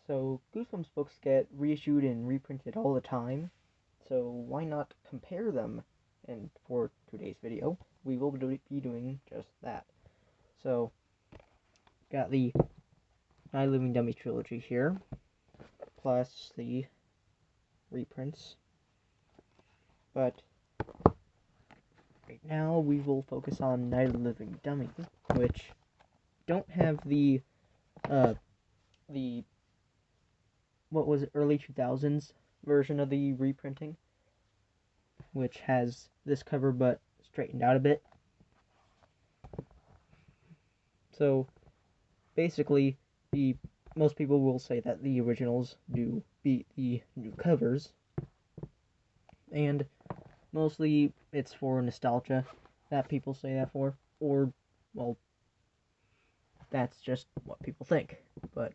So Goosebumps books get reissued and reprinted all the time, so why not compare them? And for today's video, we will be doing just that. So, got the Night Living Dummy trilogy here, plus the reprints. But right now we will focus on Night of the Living Dummy, which don't have the what was it, early 2000s version of the reprinting, which has this cover but straightened out a bit. So basically, most people will say that the originals do beat the new covers, and mostly it's for nostalgia that people say that for, or, well, that's just what people think. But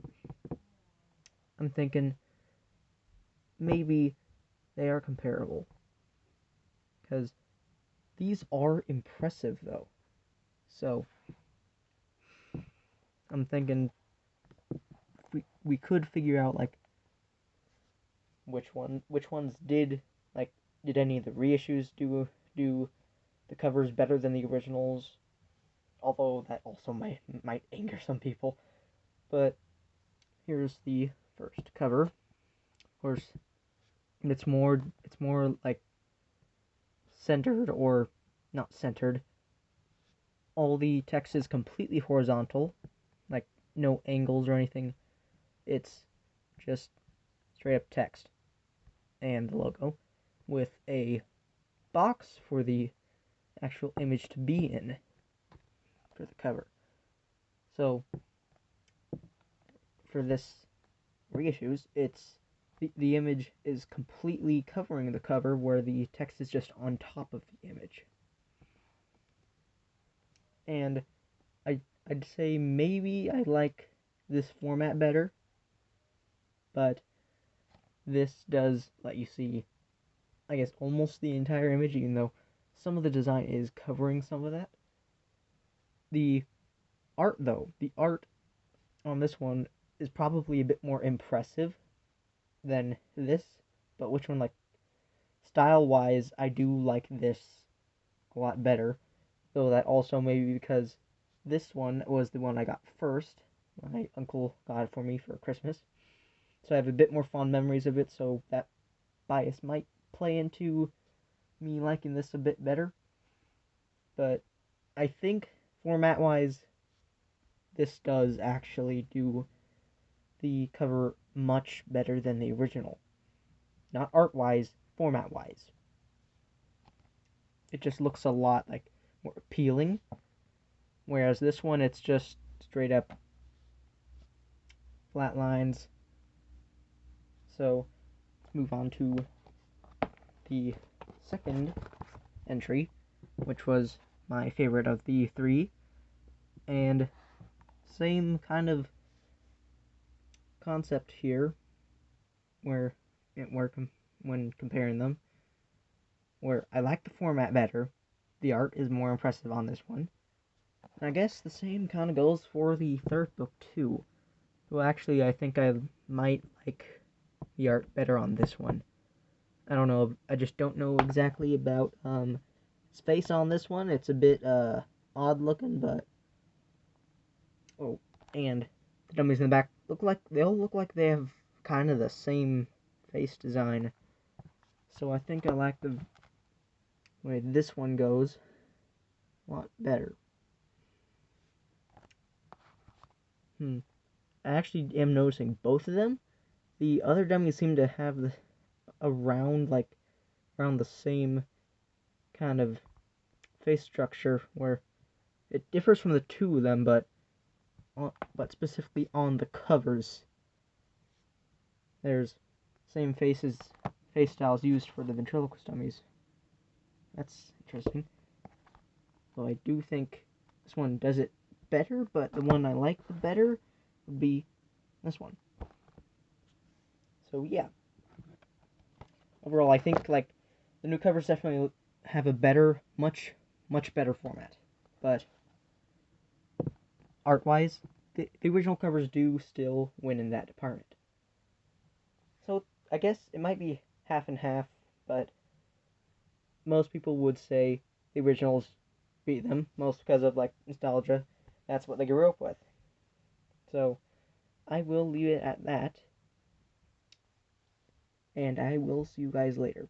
I'm thinking maybe they are comparable, because these are impressive though. So I'm thinking we could figure out like which ones did any of the reissues do the covers better than the originals, although that also might anger some people. But here's the first cover. Of course, it's more like centered, or not centered. All the text is completely horizontal, like no angles or anything. It's just straight up text and the logo with a box for the actual image to be in for the cover. So for this reissues, it's the image is completely covering the cover, where the text is just on top of the image. And I'd say maybe I like this format better, but this does let you see, I guess, almost the entire image, even though some of the design is covering some of that. The art, though, the art on this one is probably a bit more impressive than this, but which one, like, style-wise, I do like this a lot better, though that also may be because this one was the one I got first. My uncle got it for me for Christmas, so I have a bit more fond memories of it, so that bias might play into me liking this a bit better. But I think format-wise, this does actually do the cover much better than the original. Not art-wise, format-wise. It just looks a lot like more appealing, whereas this one, it's just straight up flat lines. So move on to the second entry, which was my favorite of the three, and same kind of concept here, when comparing them, where I like the format better, the art is more impressive on this one. And I guess the same kind of goes for the third book too. Well, actually, I think I might like the art better on this one. I don't know, I just don't know exactly about his face on this one. It's a bit odd looking, but oh, and the dummies in the back they all look like they have kind of the same face design. So I think I like the way this one goes a lot better. I actually am noticing both of them. The other dummies seem to have around the same kind of face structure, where it differs from the two of them, but specifically on the covers, there's same face styles used for the ventriloquist dummies. That's interesting. So I do think this one does it better, but the one I like the better would be this one. So yeah, overall I think like the new covers definitely have a better, much better format, but art-wise, the original covers do still win in that department. I guess it might be half and half, but most people would say the originals beat them, most because of like nostalgia. That's what they grew up with. So I will leave it at that, and I will see you guys later.